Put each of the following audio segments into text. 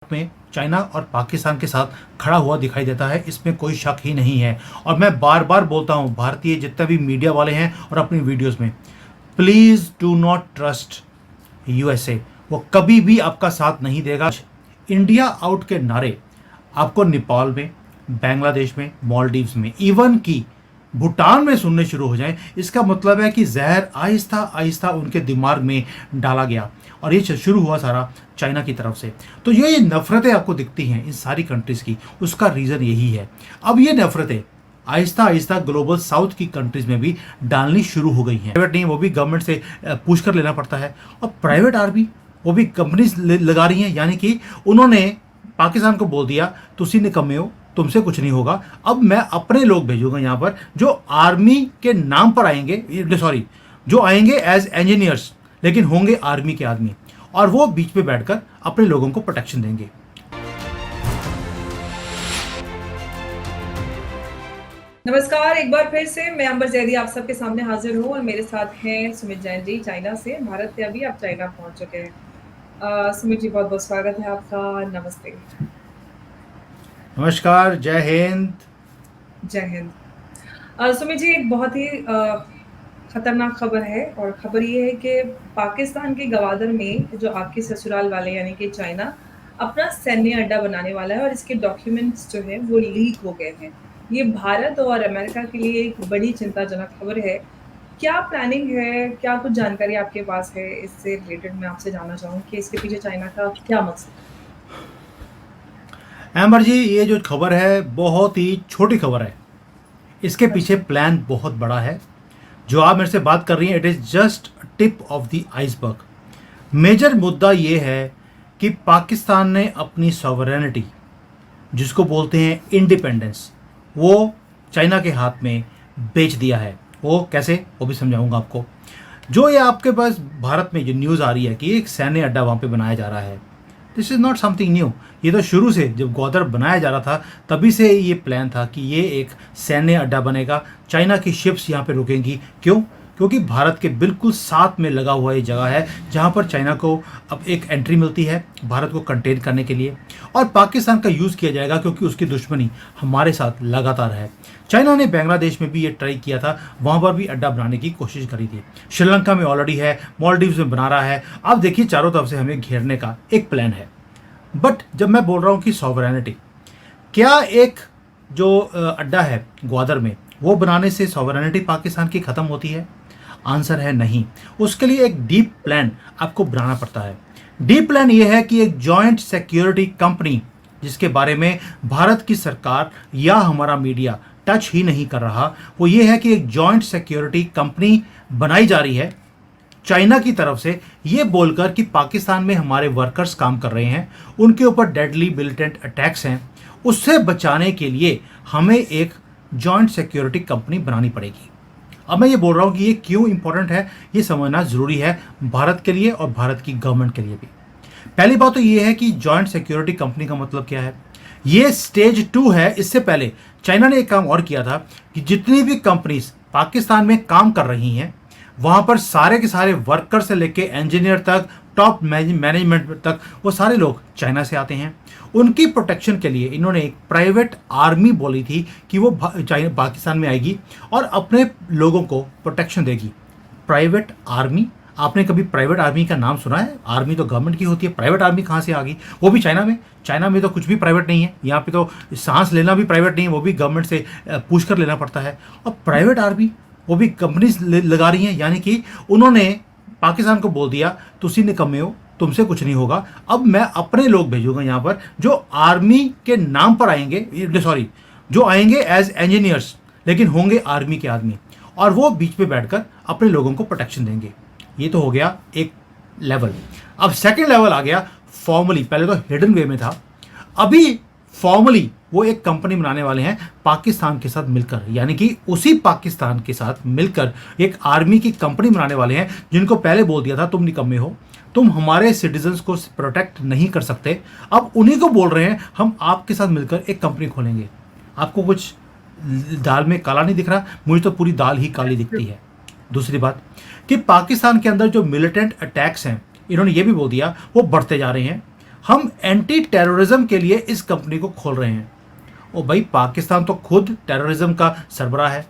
में चाइना और पाकिस्तान के साथ खड़ा हुआ दिखाई देता है, इसमें कोई शक ही नहीं है। और मैं बार बार बोलता हूँ भारतीय जितने भी मीडिया वाले हैं और अपनी वीडियोस में, please do not trust USA. वो कभी भी आपका साथ नहीं देगा। इंडिया आउट के नारे आपको नेपाल में, बांग्लादेश में, मालदीव्स में, इवन की भूटान में सुनने शुरू हो जाएं, इसका मतलब है कि जहर आहिस्ता आहिस्ता उनके दिमाग में डाला गया और ये शुरू हुआ सारा चाइना की तरफ से। तो ये नफ़रतें आपको दिखती हैं इन सारी कंट्रीज़ की, उसका रीज़न यही है। अब ये नफ़रतें आहिस्ता आहिस्ता ग्लोबल साउथ की कंट्रीज़ में भी डालनी शुरू हो गई हैं। प्राइवेट नहीं, वो भी गवर्नमेंट से पूछ कर लेना पड़ता है। और प्राइवेट आर्मी वो भी कंपनीज लगा रही हैं, यानी कि उन्होंने पाकिस्तान को बोल दिया तुसी निकम्मे हो, तुमसे कुछ नहीं होगा। अब मैं अपने लोग भेजूंगा यहाँ पर जो आर्मी के नाम पर आएंगे, सॉरी, जो आएंगे एज इंजीनियर्स लेकिन होंगे आर्मी के आदमी, और वो बीच में बैठकर अपने लोगों को प्रोटेक्शन देंगे। नमस्कार, एक बार फिर से मैं अंबर जैदी आप सबके सामने हाजिर हूँ और मेरे साथ हैं सुमित जैन जी चाइना से। भारत से अभी आप चाइना पहुँच चुके हैं। सुमित जी, बहुत बहुत स्वागत है आपका। नमस्ते। नमस्कार, जय हिंद। जय हिंद। सुमित जी, एक बहुत ही खतरनाक खबर है और खबर ये है कि पाकिस्तान के गवादर में जो आपके ससुराल वाले यानी कि चाइना अपना सैन्य अड्डा बनाने वाला है और इसके डॉक्यूमेंट्स जो है वो लीक हो गए हैं। ये भारत और अमेरिका के लिए एक बड़ी चिंताजनक खबर है। क्या प्लानिंग है, क्या कुछ जानकारी आपके पास है इससे रिलेटेड? मैं आपसे जानना चाहूँ कि इसके पीछे चाइना का क्या मकसद है? एम्बर जी, ये जो खबर है बहुत ही छोटी खबर है, इसके पीछे प्लान बहुत बड़ा है। जो आप मेरे से बात कर रही हैं, it is just tip of the iceberg. Major मुद्दा ये है कि पाकिस्तान ने अपनी सॉवरेनिटी, जिसको बोलते हैं इंडिपेंडेंस, वो चाइना के हाथ में बेच दिया है। वो कैसे, वो भी समझाऊंगा आपको। जो ये आपके पास भारत में जो न्यूज़ आ रही है कि एक सैन्य अड्डा वहाँ पे बनाया जा रहा है, this is not something new. ये तो शुरू से जब ग्वादर बनाया जा रहा था तभी से ये प्लान था कि ये एक सैन्य अड्डा बनेगा। चाइना की शिप्स यहाँ पे रुकेंगी। क्यों? क्योंकि भारत के बिल्कुल साथ में लगा हुआ ये जगह है जहाँ पर चाइना को अब एक एंट्री मिलती है भारत को कंटेन करने के लिए, और पाकिस्तान का यूज़ किया जाएगा क्योंकि उसकी दुश्मनी हमारे साथ लगातार है। चाइना ने बांग्लादेश में भी ये ट्राई किया था, वहाँ पर भी अड्डा बनाने की कोशिश करी थी। श्रीलंका में ऑलरेडी है, मालदीव्स में बना रहा है। अब देखिए, चारों तरफ से हमें घेरने का एक प्लान है। बट जब मैं बोल रहा हूँ कि सॉवरेनिटी, क्या एक जो अड्डा है ग्वादर में, वो बनाने से सॉवरेनिटी पाकिस्तान की ख़त्म होती है? आंसर है नहीं। उसके लिए एक डीप प्लान आपको बनाना पड़ता है। डीप प्लान ये है कि एक जॉइंट सिक्योरिटी कंपनी, जिसके बारे में भारत की सरकार या हमारा मीडिया टच ही नहीं कर रहा, वो ये है कि एक जॉइंट सिक्योरिटी कंपनी बनाई जा रही है चाइना की तरफ से, ये बोलकर कि पाकिस्तान में हमारे वर्कर्स काम कर रहे हैं, उनके ऊपर डेडली मिलिटेंट अटैक्स हैं, उससे बचाने के लिए हमें एक जॉइंट सिक्योरिटी कंपनी बनानी पड़ेगी। अब मैं ये बोल रहा हूँ कि ये क्यों इंपॉर्टेंट है, ये समझना ज़रूरी है भारत के लिए और भारत की गवर्नमेंट के लिए भी। पहली बात तो ये है कि जॉइंट सिक्योरिटी कंपनी का मतलब क्या है। ये स्टेज 2 है। इससे पहले चाइना ने एक काम और किया था कि जितनी भी कंपनीज पाकिस्तान में काम कर रही हैं, वहाँ पर सारे के सारे वर्कर से लेके इंजीनियर तक, टॉप मैनेजमेंट तक, वो सारे लोग चाइना से आते हैं। उनकी प्रोटेक्शन के लिए इन्होंने एक प्राइवेट आर्मी बोली थी कि वो चाइना पाकिस्तान में आएगी और अपने लोगों को प्रोटेक्शन देगी। प्राइवेट आर्मी, आपने कभी प्राइवेट आर्मी का नाम सुना है? आर्मी तो गवर्नमेंट की होती है, प्राइवेट आर्मी कहाँ से आ गई? वो भी चाइना में। चाइना में तो कुछ भी प्राइवेट नहीं है। यहाँ पे तो सांस लेना भी प्राइवेट नहीं है, वो भी गवर्नमेंट से पूछ कर लेना पड़ता है। और प्राइवेट आर्मी वो भी कंपनीज लगा रही हैं, यानी कि उन्होंने पाकिस्तान को बोल दिया तुसी निकम्मे हो, तुमसे कुछ नहीं होगा। अब मैं अपने लोग भेजूंगा यहाँ पर जो आर्मी के नाम पर आएंगे, सॉरी, जो आएंगे एज इंजीनियर्स लेकिन होंगे आर्मी के आदमी, और वो बीच में बैठकर अपने लोगों को प्रोटेक्शन देंगे। ये तो हो गया एक लेवल। अब सेकेंड लेवल आ गया फॉर्मली। पहले तो हिडन वे में था, अभी फॉर्मली वो एक कंपनी बनाने वाले हैं पाकिस्तान के साथ मिलकर, यानी कि उसी पाकिस्तान के साथ मिलकर एक आर्मी की कंपनी बनाने वाले हैं, जिनको पहले बोल दिया था तुम निकम्मे हो, तुम हमारे सिटीजन्स को प्रोटेक्ट नहीं कर सकते। अब उन्हीं को बोल रहे हैं हम आपके साथ मिलकर एक कंपनी खोलेंगे। आपको कुछ दाल में काला नहीं दिख रहा? मुझे तो पूरी दाल ही काली दिखती है। दूसरी बात कि पाकिस्तान के अंदर जो मिलिटेंट अटैक्स हैं, इन्होंने ये भी बोल दिया वो बढ़ते जा रहे हैं। हम एंटी टेररिज्म के लिए इस कंपनी को खोल रहे हैं। ओ भाई, पाकिस्तान तो खुद टेररिज्म का सरबराह है,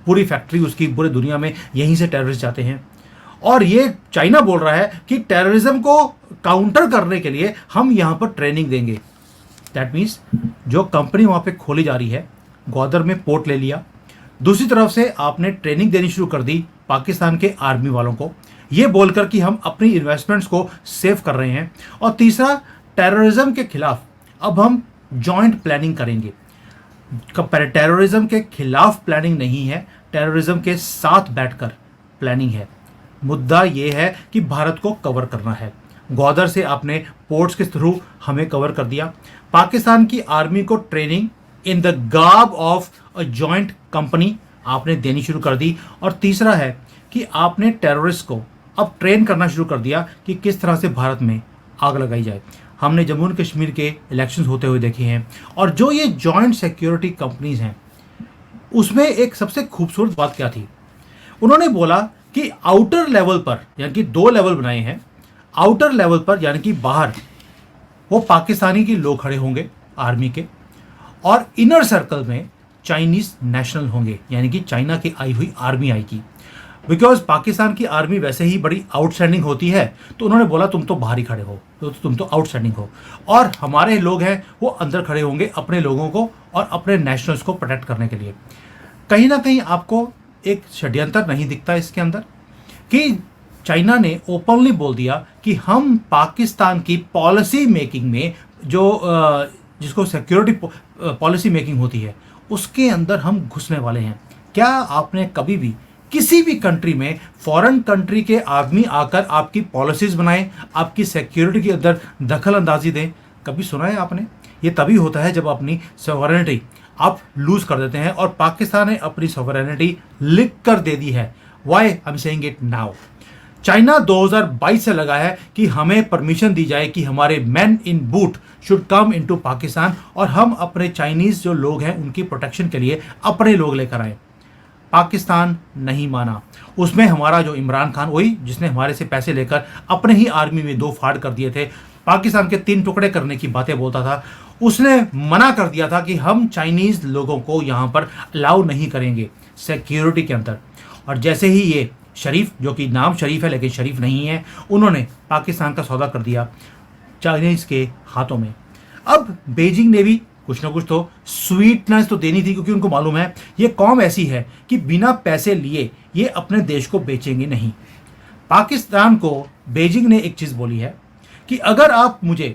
पूरी फैक्ट्री उसकी पूरी दुनिया में यहीं से टेररिस्ट जाते हैं। और ये चाइना बोल रहा है कि टेररिज्म को काउंटर करने के लिए हम यहाँ पर ट्रेनिंग देंगे। दैट मीन्स जो कंपनी वहाँ पे खोली जा रही है, ग्वादर में पोर्ट ले लिया, दूसरी तरफ से आपने ट्रेनिंग देनी शुरू कर दी पाकिस्तान के आर्मी वालों को, ये बोलकर कि हम अपनी इन्वेस्टमेंट्स को सेव कर रहे हैं। और तीसरा, टेररिज्म के खिलाफ अब हम जॉइंट प्लानिंग करेंगे। टेररिज्म के खिलाफ प्लानिंग नहीं है, टेररिज्म के साथ बैठकर प्लानिंग है। मुद्दा ये है कि भारत को कवर करना है। ग्वादर से आपने पोर्ट्स के थ्रू हमें कवर कर दिया, पाकिस्तान की आर्मी को training in the garb of a joint company आपने देनी शुरू कर दी। और तीसरा है कि आपने टेररिस्ट को अब ट्रेन करना शुरू कर दिया कि किस तरह से भारत में आग लगाई जाए। हमने जम्मू एंड कश्मीर के इलेक्शंस होते हुए देखे हैं, और जो ये जॉइंट सिक्योरिटी कंपनीज हैं उसमें एक सबसे खूबसूरत बात क्या थी, उन्होंने बोला कि आउटर लेवल पर, यानी कि 2 लेवल बनाए हैं, आउटर लेवल पर यानी कि बाहर वो पाकिस्तानी के लोग खड़े होंगे आर्मी के, और इनर सर्कल में चाइनीज नेशनल होंगे, यानी कि चाइना की आई हुई आर्मी आएगी। बिकॉज पाकिस्तान की आर्मी वैसे ही बड़ी आउटस्टैंडिंग होती है, तो उन्होंने बोला तुम तो बाहर ही खड़े हो, तो तुम तो आउटस्टैंडिंग हो, और हमारे लोग हैं वो अंदर खड़े होंगे अपने लोगों को और अपने नेशनल्स को प्रोटेक्ट करने के लिए। कहीं ना कहीं आपको एक षड्यंत्र नहीं दिखता इसके अंदर कि चाइना ने ओपनली बोल दिया कि हम पाकिस्तान की पॉलिसी मेकिंग में जिसको सिक्योरिटी पॉलिसी मेकिंग होती है उसके अंदर हम घुसने वाले हैं। क्या आपने कभी भी किसी भी कंट्री में फॉरेन कंट्री के आदमी आकर आपकी पॉलिसीज बनाए, आपकी सिक्योरिटी के अंदर दखल अंदाजी दें? कभी सुना है आपने? ये तभी होता है जब अपनी सॉवरेनिटी आप लूज कर देते हैं, और पाकिस्तान ने अपनी सॉवरेनिटी लिख कर दे दी है। Why I am saying it now. China 2022 से लगा है कि हमें परमिशन दी जाए कि हमारे man in boot should come into Pakistan, और हम अपने चाइनीज जो लोग हैं उनकी प्रोटेक्शन के लिए अपने लोग लेकर आए। पाकिस्तान नहीं माना। उसमें हमारा जो इमरान खान, वही जिसने हमारे से पैसे लेकर अपने ही आर्मी में 2 फाड़ कर दिए थे, पाकिस्तान के 3 टुकड़े करने की बातें बोलता था, उसने मना कर दिया था कि हम चाइनीज लोगों को यहाँ पर अलाउ नहीं करेंगे सिक्योरिटी के अंदर। और जैसे ही ये शरीफ, जो कि नाम शरीफ है लेकिन शरीफ नहीं है, उन्होंने पाकिस्तान का सौदा कर दिया चाइनीज के हाथों में। अब बीजिंग ने भी कुछ ना कुछ तो स्वीटनेस तो देनी थी, क्योंकि उनको मालूम है ये कौम ऐसी है कि बिना पैसे लिए ये अपने देश को बेचेंगे नहीं। पाकिस्तान को बीजिंग ने एक चीज़ बोली है कि अगर आप मुझे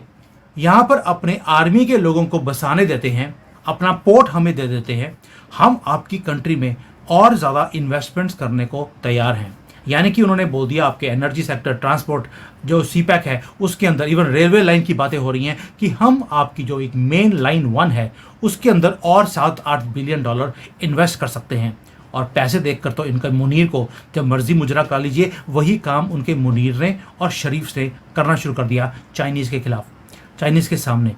यहाँ पर अपने आर्मी के लोगों को बसाने देते हैं, अपना पोर्ट हमें दे देते हैं, हम आपकी कंट्री में और ज़्यादा इन्वेस्टमेंट्स करने को तैयार हैं। यानी कि उन्होंने बोल दिया आपके एनर्जी सेक्टर, ट्रांसपोर्ट, जो सीपैक है उसके अंदर, इवन रेलवे लाइन की बातें हो रही हैं कि हम आपकी जो एक मेन लाइन 1 है उसके अंदर और 7-8 बिलियन डॉलर इन्वेस्ट कर सकते हैं। और पैसे देखकर तो इनका मुनीर को जब मर्जी मुजरा करा लीजिए, वही काम उनके मुनीर ने और शरीफ ने करना शुरू कर दिया चाइनीज़ के खिलाफ, चाइनीज़ के सामने।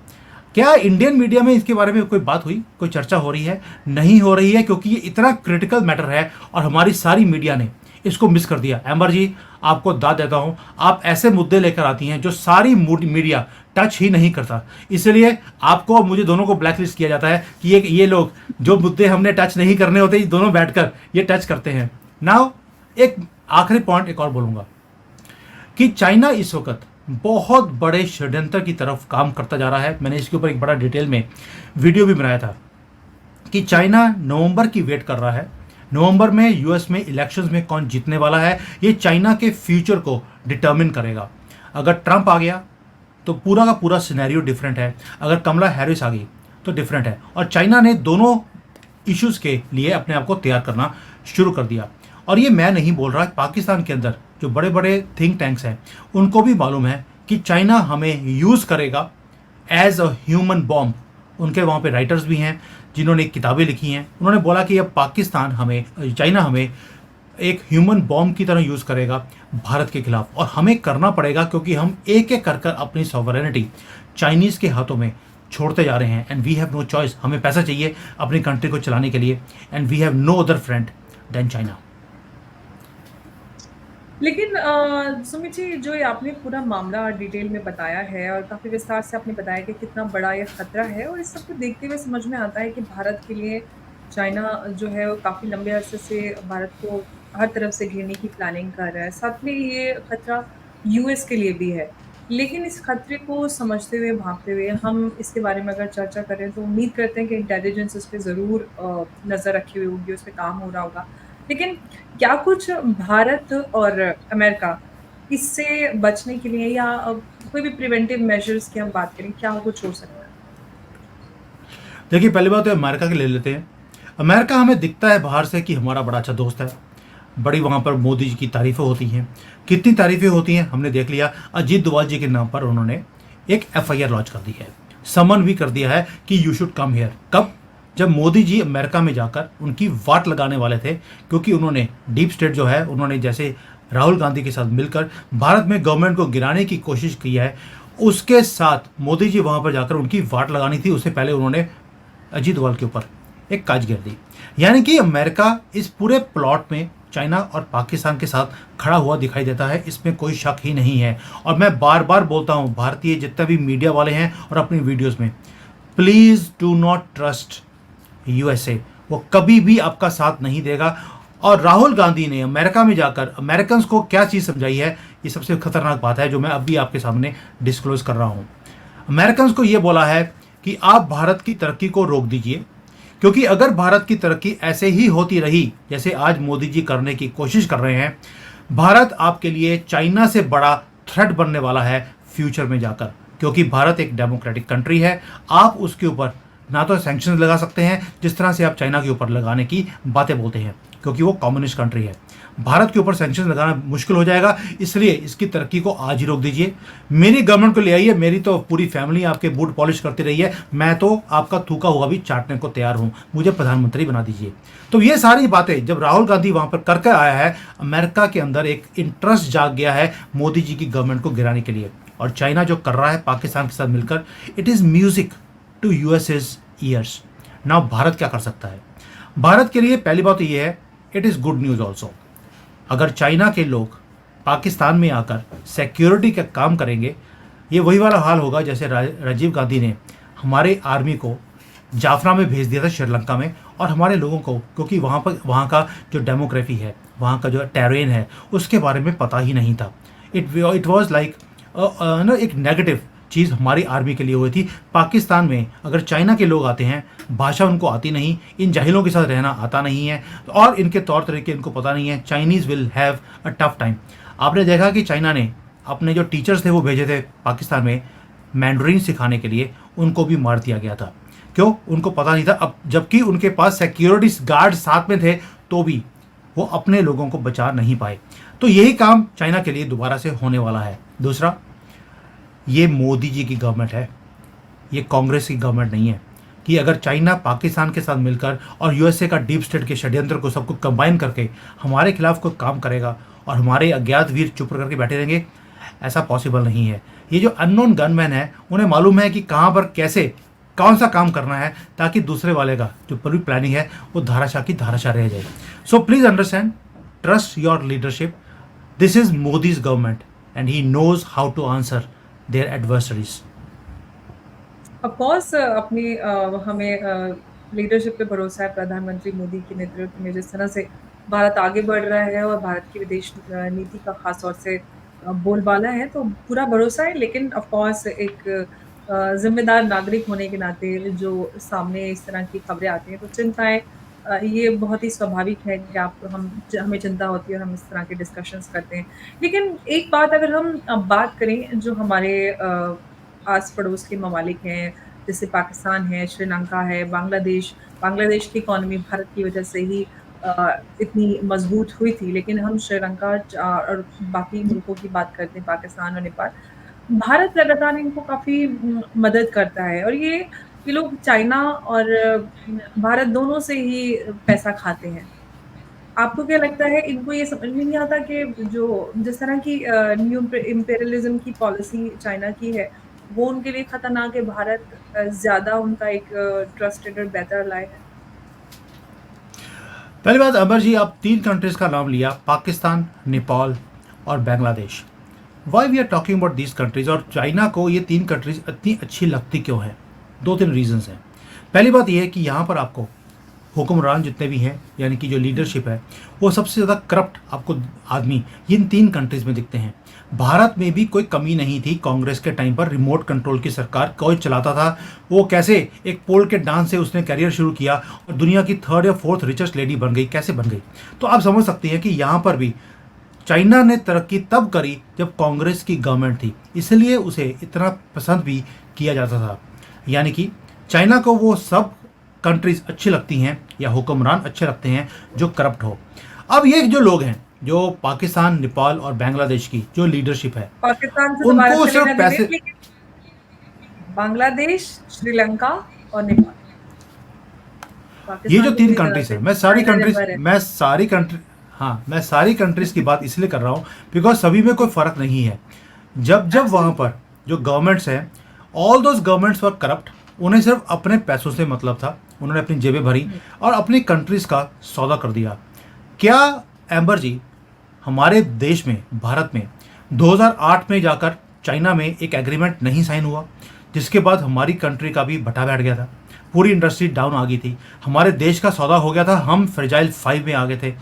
क्या इंडियन मीडिया में इसके बारे में कोई बात हुई, कोई चर्चा हो रही है? नहीं हो रही है, क्योंकि ये इतना क्रिटिकल मैटर है और हमारी सारी मीडिया ने इसको मिस कर दिया। एम्बर जी, आपको दाद देता हूँ, आप ऐसे मुद्दे लेकर आती हैं जो सारी मीडिया टच ही नहीं करता, इसलिए आपको और मुझे दोनों को ब्लैकलिस्ट किया जाता है कि ये लोग जो मुद्दे हमने टच नहीं करने होते, ये दोनों बैठकर ये टच करते हैं। नाउ एक आखिरी पॉइंट एक और बोलूँगा कि चाइना इस वक्त बहुत बड़े षड्यंत्र की तरफ काम करता जा रहा है। मैंने इसके ऊपर एक बड़ा डिटेल में वीडियो भी बनाया था कि चाइना नवंबर की वेट कर रहा है। नवंबर में यूएस में इलेक्शंस में कौन जीतने वाला है, ये चाइना के फ्यूचर को डिटर्मिन करेगा। अगर ट्रंप आ गया तो पूरा का पूरा सिनेरियो डिफरेंट है, अगर कमला हैरिस आ गई तो डिफरेंट है। और चाइना ने दोनों इश्यूज़ के लिए अपने आप को तैयार करना शुरू कर दिया। और ये मैं नहीं बोल रहा, पाकिस्तान के अंदर जो बड़े बड़े थिंक टैंक्स हैं उनको भी मालूम है कि चाइना हमें यूज़ करेगा एज अ ह्यूमन बॉम्ब। उनके वहाँ पे राइटर्स भी हैं जिन्होंने किताबें लिखी हैं। उन्होंने बोला कि अब पाकिस्तान चाइना हमें एक ह्यूमन बॉम्ब की तरह यूज़ करेगा भारत के खिलाफ, और हमें करना पड़ेगा क्योंकि हम एक एक कर अपनी सॉवरेनिटी चाइनीज़ के हाथों में छोड़ते जा रहे हैं। And we have no choice, हमें पैसा चाहिए अपनी कंट्री को चलाने के लिए, and we have no other friend than China. लेकिन सुमित जी, जो ये आपने पूरा मामला डिटेल में बताया है और काफ़ी विस्तार से आपने बताया कि कितना बड़ा ये खतरा है, और इस सबको देखते हुए समझ में आता है कि भारत के लिए चाइना जो है वो काफ़ी लंबे अरसे से भारत को हर तरफ से घेरने की प्लानिंग कर रहा है। साथ में ये खतरा यूएस के लिए भी है। लेकिन इस खतरे को समझते हुए, भाँपते हुए हम इसके बारे में अगर चर्चा करें तो उम्मीद करते हैं कि इंटेलिजेंस इस पे ज़रूर नज़र रखी हुई होगी, उस पे काम हो रहा होगा। लेकिन क्या कुछ भारत और अमेरिका इससे बचने के लिए, या कोई भी प्रिवेंटिव मेजर्स की हम बात करें, क्या कुछ हो सकता है? देखिए, पहली बात तो अमेरिका की ले लेते हैं। अमेरिका हमें दिखता है बाहर से कि हमारा बड़ा अच्छा दोस्त है। बड़ी वहाँ पर मोदी जी की तारीफ़ें होती हैं। कितनी तारीफ़ें होती हैं हमने देख लिया। अजीत डोभाल जी के नाम पर उन्होंने एक एफआईआर लॉन्च कर दी है, समन भी कर दिया है कि यू शुड कम हियर। कब? जब मोदी जी अमेरिका में जाकर उनकी वाट लगाने वाले थे, क्योंकि उन्होंने डीप स्टेट जो है, उन्होंने जैसे राहुल गांधी के साथ मिलकर भारत में गवर्नमेंट को गिराने की कोशिश की है, उसके साथ मोदी जी वहाँ पर जाकर उनकी वाट लगानी थी। उससे पहले उन्होंने अजीत डोभाल के ऊपर एक काज गिर दी। यानी कि अमेरिका इस पूरे प्लॉट में चाइना और पाकिस्तान के साथ खड़ा हुआ दिखाई देता है, इसमें कोई शक ही नहीं है। और मैं बार बार बोलता हूं, भारतीय जितने भी मीडिया वाले हैं और अपनी वीडियोस में, please do not trust USA. वो कभी भी आपका साथ नहीं देगा। और राहुल गांधी ने अमेरिका में जाकर अमेरिकन को क्या चीज़ समझाई है, ये सबसे खतरनाक बात है जो मैं अभी आपके सामने डिस्क्लोज कर रहा हूं। अमेरिकन को ये बोला है कि आप भारत की तरक्की को रोक दीजिए, क्योंकि अगर भारत की तरक्की ऐसे ही होती रही जैसे आज मोदी जी करने की कोशिश कर रहे हैं, भारत आपके लिए चाइना से बड़ा थ्रेट बनने वाला है फ्यूचर में जाकर। क्योंकि भारत एक डेमोक्रेटिक कंट्री है, आप उसके ऊपर ना तो सैंक्शंस लगा सकते हैं जिस तरह से आप चाइना के ऊपर लगाने की बातें बोलते हैं, क्योंकि वो कम्युनिस्ट कंट्री है। भारत के ऊपर सैंक्शन लगाना मुश्किल हो जाएगा, इसलिए इसकी तरक्की को आज ही रोक दीजिए। मेरी गवर्नमेंट को ले आइए, मेरी तो पूरी फैमिली आपके बूट पॉलिश करती रही है, मैं तो आपका थूका हुआ भी चाटने को तैयार हूं, मुझे प्रधानमंत्री बना दीजिए। तो ये सारी बातें जब राहुल गांधी वहां पर करके आया है, अमेरिका के अंदर एक इंटरेस्ट जाग गया है मोदी जी की गवर्नमेंट को गिराने के लिए। और चाइना जो कर रहा है पाकिस्तान के साथ मिलकर, it is music to US's ears. Now Bharat क्या कर सकता है? भारत के लिए पहली बात तो ये है, it is good news also. अगर चाइना के लोग पाकिस्तान में आकर सिक्योरिटी का काम करेंगे, ये वही वाला हाल होगा जैसे राजीव गांधी ने हमारे आर्मी को जाफना में भेज दिया था, श्रीलंका में। और हमारे लोगों को, क्योंकि वहाँ पर वहाँ का जो डेमोग्राफी है, वहाँ का जो टेरेन है, उसके बारे में पता ही नहीं था। इट वॉज लाइक ना एक नेगेटिव चीज़ हमारी आर्मी के लिए हुई थी। पाकिस्तान में अगर चाइना के लोग आते हैं, भाषा उनको आती नहीं, इन जाहिलों के साथ रहना आता नहीं है, और इनके तौर तरीके इनको पता नहीं है, Chinese will have a tough time. आपने देखा कि चाइना ने अपने जो टीचर्स थे वो भेजे थे पाकिस्तान में मैंड्रीन सिखाने के लिए, उनको भी मार दिया गया था। क्यों? उनको पता नहीं था। अब जबकि उनके पास सिक्योरिटी गार्ड साथ में थे, तो भी वो अपने लोगों को बचा नहीं पाए। तो यही काम चाइना के लिए दोबारा से होने वाला है। दूसरा, ये मोदी जी की गवर्नमेंट है, ये कांग्रेस की गवर्नमेंट नहीं है। कि अगर चाइना पाकिस्तान के साथ मिलकर और यूएसए का डीप स्टेट के षड्यंत्र को सबको कंबाइन करके हमारे खिलाफ कोई काम करेगा और हमारे अज्ञात वीर चुप करके बैठे रहेंगे, ऐसा पॉसिबल नहीं है। ये जो अननोन गनमैन है, उन्हें मालूम है कि कहाँ पर कैसे कौन सा काम करना है, ताकि दूसरे वाले का जो पूरी प्लानिंग है वो धाराशाह की धाराशाह रह जाए। So please understand, trust your leadership. This is Modi's government and he knows how to answer their adversaries. Of course अपनी हमें लीडरशिप पे भरोसा है। प्रधानमंत्री मोदी के नेतृत्व में जिस तरह से भारत आगे बढ़ रहा है और भारत की विदेश नीति का खास तौर से बोलबाला है, तो पूरा भरोसा है। लेकिन ऑफ कोर्स एक जिम्मेदार नागरिक होने के नाते जो सामने इस तरह की खबरें आती हैं, तो चिंताएं ये बहुत ही स्वाभाविक है कि आप हमें चिंता होती है और हम इस तरह के डिस्कशंस करते हैं। लेकिन एक बात अगर हम बात करें, जो हमारे आस पड़ोस के ममालिक हैं, जैसे पाकिस्तान है, श्रीलंका है, बांग्लादेश। बांग्लादेश की इकॉनमी भारत की वजह से ही इतनी मजबूत हुई थी। लेकिन हम श्रीलंका और बाकी मुल्कों की बात करते हैं, पाकिस्तान और नेपाल। भारत लगातार इनको काफ़ी मदद करता है, और ये लोग चाइना और भारत दोनों से ही पैसा खाते हैं। आपको क्या लगता है, इनको ये समझ में नहीं आता कि जो जिस तरह की न्यू इम्पेरियलिज्म की पॉलिसी चाइना की है, वो उनके लिए खतरनाक है? भारत ज़्यादा उनका एक ट्रस्टेड और बेहतर अलाय है। पहली बात, अमर जी, आप तीन कंट्रीज का नाम लिया, पाकिस्तान, नेपाल और Bangladesh. Why we are talking about these countries, और चाइना को ये तीन कंट्रीज इतनी अच्छी लगती क्यों है? दो तीन रीजंस हैं। पहली बात यह है कि यहाँ पर आपको हुक्मरान जितने भी हैं, यानी कि जो लीडरशिप है, वो सबसे ज़्यादा करप्ट आपको आदमी इन तीन कंट्रीज़ में दिखते हैं। भारत में भी कोई कमी नहीं थी कांग्रेस के टाइम पर, रिमोट कंट्रोल की सरकार कोई चलाता था। वो कैसे एक पोल के डांस से उसने करियर शुरू किया और दुनिया की थर्ड या फोर्थ रिचेस्ट लेडी बन गई, कैसे बन गई? तो आप समझ सकते हैं कि यहाँ पर भी चाइना ने तरक्की तब करी जब कांग्रेस की गवर्नमेंट थी, इसलिए उसे इतना पसंद भी किया जाता था। यानी कि चाइना को वो सब कंट्रीज अच्छी लगती हैं या हुक्मरान अच्छे लगते हैं जो करप्ट हो। अब ये जो लोग हैं, जो पाकिस्तान, नेपाल और बांग्लादेश की जो लीडरशिप है, पाकिस्तान से तो भारत उनको का सिर्फ लेना देना है, पैसे, लेकिन बांग्लादेश, श्रीलंका और नेपाल, ये जो पाकिस्तान तीन पूरी तरह कंट्रीज से है, चाइना निर्भर है। मैं सारी कंट्रीज की बात इसलिए कर रहा हूँ बिकॉज सभी में कोई फर्क नहीं है। जब जब वहाँ पर जो गवर्नमेंट्स हैं, all those governments were corrupt, उन्हें सिर्फ अपने पैसों से मतलब था, उन्होंने अपनी जेबें भरी और अपनी कंट्रीज का सौदा कर दिया। क्या एम्बर जी, हमारे देश में, भारत में 2008 में जाकर चाइना में एक एग्रीमेंट नहीं साइन हुआ, जिसके बाद हमारी कंट्री का भी भट्टा बैठ गया था, पूरी इंडस्ट्री डाउन आ गई थी, हमारे देश का सौदा हो गया था, हम फ्रेजाइल 5 में आ गए थे।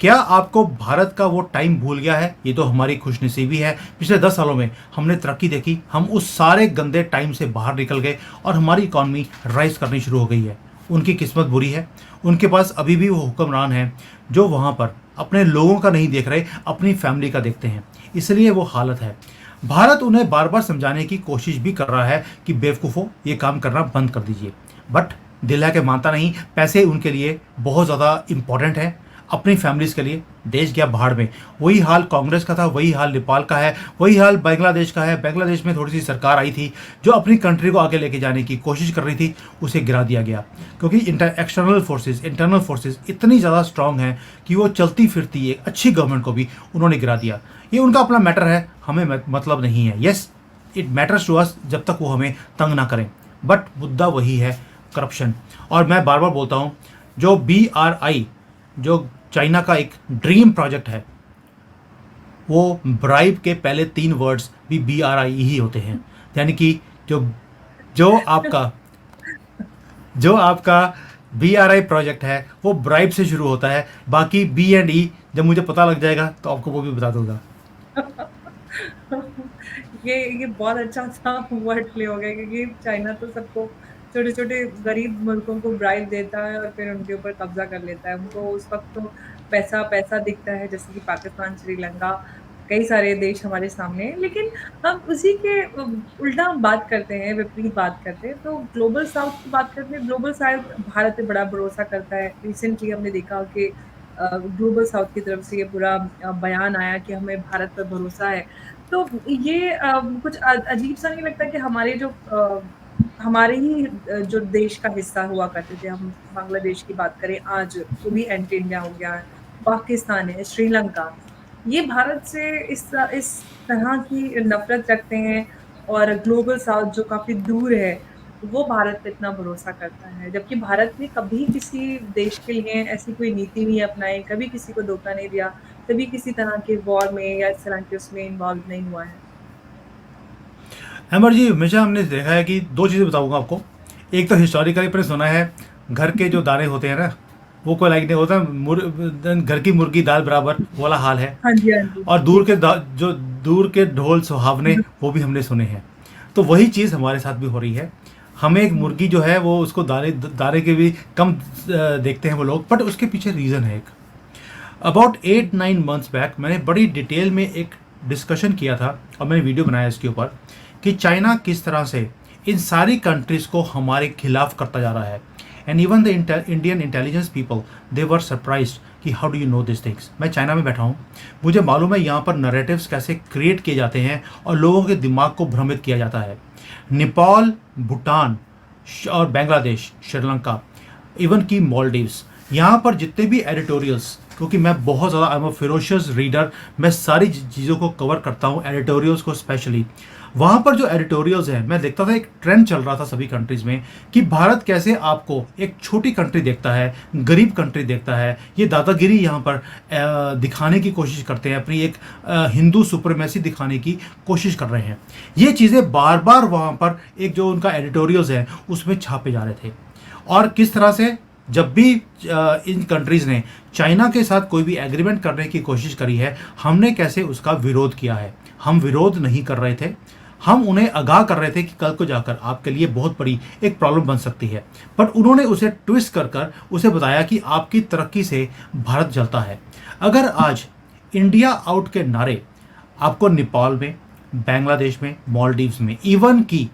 क्या आपको भारत का वो टाइम भूल गया है? ये तो हमारी खुशनसीबी है, पिछले 10 सालों में हमने तरक्की देखी, हम उस सारे गंदे टाइम से बाहर निकल गए और हमारी इकॉनमी राइज करनी शुरू हो गई है। उनकी किस्मत बुरी है, उनके पास अभी भी वो हुक्मरान हैं जो वहाँ पर अपने लोगों का नहीं देख रहे, अपनी फैमिली का देखते हैं, इसलिए वो हालत है। भारत उन्हें बार बार समझाने की कोशिश भी कर रहा है कि बेवकूफ़ों, ये काम करना बंद कर दीजिए, बट दिल है के मानता नहीं। पैसे उनके लिए बहुत ज़्यादा इम्पॉर्टेंट है, अपनी फैमिलीज़ के लिए। देश गया भाड़ में। वही हाल कांग्रेस का था, वही हाल नेपाल का है, वही हाल बांग्लादेश का है। बांग्लादेश में थोड़ी सी सरकार आई थी जो अपनी कंट्री को आगे लेके जाने की कोशिश कर रही थी, उसे गिरा दिया गया, क्योंकि इंटरनल फोर्सेस इतनी ज़्यादा स्ट्रांग हैं कि वो चलती फिरती एक अच्छी गवर्नमेंट को भी उन्होंने गिरा दिया। ये उनका अपना मैटर है, हमें मतलब नहीं है। Yes, it matters to us जब तक वो हमें तंग ना करें, बट मुद्दा वही है, करप्शन। और मैं बार बार बोलता हूँ, जो BRI, जो चाइना का एक ड्रीम प्रोजेक्ट है, वो ब्राइब के पहले 3 वर्ड्स भी BRI ही होते हैं। यानी कि जो आपका BRI प्रोजेक्ट है वो ब्राइब से शुरू होता है, बाकी B एंड E जब मुझे पता लग जाएगा तो आपको वो भी बता दूंगा। ये बहुत अच्छा सा वर्ड प्ले हो गया, क्योंकि चाइना तो सबको, छोटे छोटे गरीब मुल्कों को ब्राइब देता है और फिर उनके ऊपर कब्जा कर लेता है। उनको उस वक्त तो पैसा पैसा दिखता है, जैसे कि पाकिस्तान, श्रीलंका, कई सारे देश हमारे सामने हैं। लेकिन हम उसी के उल्टा हम बात करते हैं, विपरीत बात करते हैं, तो ग्लोबल साउथ की बात करते हैं। ग्लोबल साउथ भारत पे बड़ा भरोसा करता है। रिसेंटली हमने देखा कि ग्लोबल साउथ की तरफ से ये पूरा बयान आया कि हमें भारत पर भरोसा है। तो ये कुछ अजीब सा नहीं लगता कि हमारे ही जो देश का हिस्सा हुआ करते थे, हम बांग्लादेश की बात करें, आज वो भी एंटी इंडिया हो गया है, पाकिस्तान है, श्रीलंका, ये भारत से इस तरह की नफ़रत रखते हैं, और ग्लोबल साउथ जो काफ़ी दूर है, वो भारत पे इतना भरोसा करता है। जबकि भारत ने कभी किसी देश के लिए ऐसी कोई नीति नहीं अपनाई, कभी किसी को धोखा नहीं दिया, कभी किसी तरह के वॉर में या इस तरह के उसमें इन्वॉल्व नहीं हुआ है। अमर जी, हमेशा हमने देखा है कि 2 चीज़ें बताऊंगा आपको। एक तो हिस्टोरिकली अपने सुना है, घर के जो दाने होते हैं ना, वो कोई लाइक नहीं होता, घर की मुर्गी दाल बराबर वाला हाल है। हाँ जी, हाँ जी। और जो दूर के ढोल सुहावने, वो भी हमने सुने हैं। तो वही चीज़ हमारे साथ भी हो रही है। हमें एक मुर्गी जो है वो उसको दाने के भी कम देखते हैं वो लोग, बट उसके पीछे रीज़न है एक। अबाउट 8-9 मंथ्स बैक मैंने बड़ी डिटेल में एक डिस्कशन किया था और मैंने वीडियो बनाया इसके ऊपर कि चाइना किस तरह से इन सारी कंट्रीज़ को हमारे खिलाफ करता जा रहा है। And even the Indian intelligence people, they were surprised कि how do you know this things. मैं चाइना में बैठा हूँ, मुझे मालूम है यहाँ पर नरेटिव्स कैसे क्रिएट किए जाते हैं और लोगों के दिमाग को भ्रमित किया जाता है। नेपाल, भूटान और बांग्लादेश, श्रीलंका, इवन की मालदीव्स, यहाँ पर जितने भी एडिटोरियल्स, क्योंकि मैं बहुत ज़्यादा I am a ferocious reader, मैं सारी चीज़ों को कवर करता हूँ, एडिटोरियल्स को स्पेशली। वहाँ पर जो एडिटोरियल्स हैं, मैं देखता था एक ट्रेंड चल रहा था सभी कंट्रीज़ में कि भारत कैसे आपको एक छोटी कंट्री देखता है, गरीब कंट्री देखता है। ये दादागिरी यहाँ पर दिखाने की कोशिश करते हैं, अपनी एक हिंदू सुप्रीमेसी दिखाने की कोशिश कर रहे हैं। ये चीज़ें बार बार वहाँ पर एक जो उनका एडिटोरियल्स है उसमें छापे जा रहे थे। और किस तरह से जब भी इन कंट्रीज़ ने चाइना के साथ कोई भी एग्रीमेंट करने की कोशिश करी है, हमने कैसे उसका विरोध किया है। हम विरोध नहीं कर रहे थे, हम उन्हें आगाह कर रहे थे कि कल को जाकर आपके लिए बहुत बड़ी एक प्रॉब्लम बन सकती है। पर उन्होंने उसे ट्विस्ट कर कर उसे बताया कि आपकी तरक्की से भारत जलता है। अगर आज इंडिया आउट के नारे आपको नेपाल में, बांग्लादेश में, मालदीव्स में, इवन की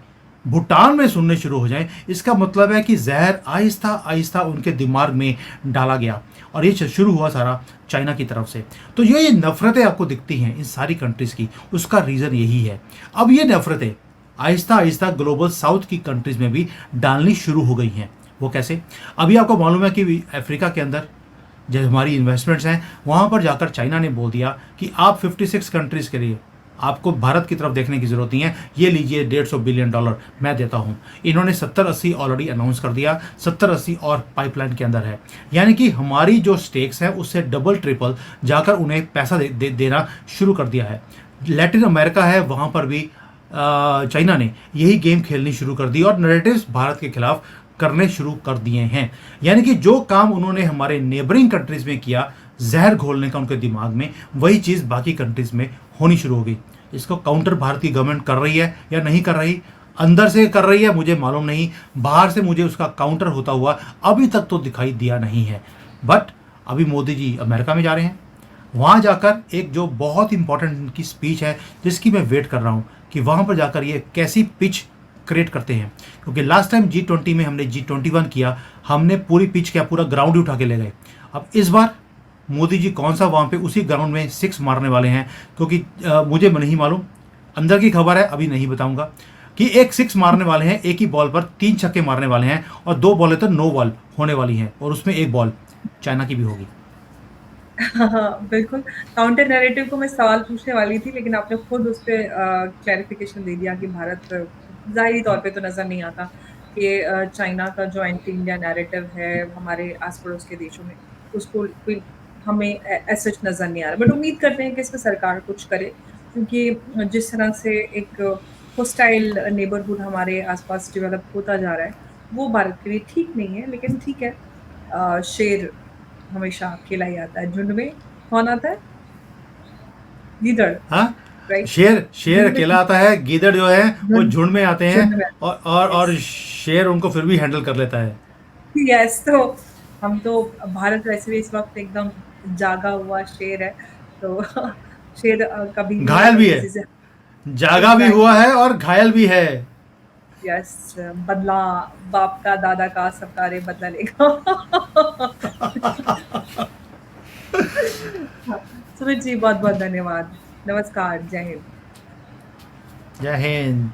भूटान में सुनने शुरू हो जाएं, इसका मतलब है कि जहर आहिस्ता आहिस्ता उनके दिमाग में डाला गया और ये शुरू हुआ सारा चाइना की तरफ से। तो ये नफ़रतें आपको दिखती हैं इन सारी कंट्रीज़ की, उसका रीज़न यही है। अब ये नफ़रतें आहिस्ता आहिस्ता ग्लोबल साउथ की कंट्रीज़ में भी डालनी शुरू हो गई हैं। वो कैसे? अभी आपको मालूम है कि अफ्रीका के अंदर जो हमारी इन्वेस्टमेंट्स हैं, वहाँ पर जाकर चाइना ने बोल दिया कि आप 56 कंट्रीज़ के लिए आपको भारत की तरफ देखने की ज़रूरत नहीं है, ये लीजिए $150 बिलियन मैं देता हूँ। इन्होंने 70-80 ऑलरेडी अनाउंस कर दिया, 70-80 और पाइपलाइन के अंदर है। यानी कि हमारी जो स्टेक्स हैं उससे डबल ट्रिपल जाकर उन्हें पैसा देना शुरू कर दिया है। लैटिन अमेरिका है, वहाँ पर भी चाइना ने यही गेम खेलनी शुरू कर दी और नैरेटिव्स भारत के खिलाफ करने शुरू कर दिए हैं। यानी कि जो काम उन्होंने हमारे नेबरिंग कंट्रीज़ में किया, जहर घोलने का उनके दिमाग में, वही चीज़ बाकी कंट्रीज़ में होनी शुरू हो गई। इसको काउंटर भारत की गवर्नमेंट कर रही है या नहीं कर रही, अंदर से कर रही है मुझे मालूम नहीं, बाहर से मुझे उसका काउंटर होता हुआ अभी तक तो दिखाई दिया नहीं है। बट अभी मोदी जी अमेरिका में जा रहे हैं, वहाँ जाकर एक जो बहुत इंपॉर्टेंट उनकी स्पीच है जिसकी मैं वेट कर रहा हूँ कि वहाँ पर जाकर ये कैसी पिच क्रिएट करते हैं। क्योंकि लास्ट टाइम G20 में हमने G21 किया, हमने पूरी पिच क्या पूरा ग्राउंड ही उठा के ले गए। अब इस बार मोदी जी कौन सा वहाँ पे उसी ग्राउंड में 6 मारने वाले हैं, क्योंकि मुझे नहीं मालूम, अंदर की खबर है, अभी नहीं बताऊंगा, कि एक 6 मारने वाले हैं, एक ही बॉल पर 3 छक्के मारने वाले हैं और 2 बॉलें तो नो बॉल होने वाली हैं और उसमें एक बॉल चाइना की भी होगी। हाँ, बिल्कुल। काउंटर नैरेटिव को मैं सवाल पूछने वाली थी, लेकिन आपने खुद उस पे क्लैरिफ़िकेशन दे दिया कि भारत ज़ाहिरी तौर पे तो नज़र नहीं आता कि चाइना का जो एंटी इंडिया नैरेटिव है हमारे आस-पड़ोस के देशों में, उसको कोई हमें एज़ सच नज़र नहीं आ रहा। बट उम्मीद करते हैं कि इस पे सरकार कुछ करे, क्योंकि जिस तरह से एक हॉस्टाइल नेबरहुड हमारे आस-पास डेवलप होता जा रहा है, वो भारत के लिए ठीक नहीं है। लेकिन ठीक है, शेर हमेशा अकेला ही आता है। झुंड में कौन आता है? गीदड़, हाँ, राइट? शेर शेर झुंड में अकेला आता है, गीदड़ जो है वो झुंड झुंड में आते हैं झुंड में और यस, शेर उनको फिर भी हैंडल कर लेता है। यस। तो हम तो भारत वैसे भी इस वक़्त एकदम जागा हुआ शेर है, तो शेर कभी भी घायल भी है, किसी से जागा भी हुआ एग्ज़ैक्टली, है और घायल भी है। यस। बदला बाप का, दादा का, सबका रे बदला लेगा। हाँ, सुमित जी बहुत-बहुत धन्यवाद। नमस्कार, जय हिंद। जय हिंद।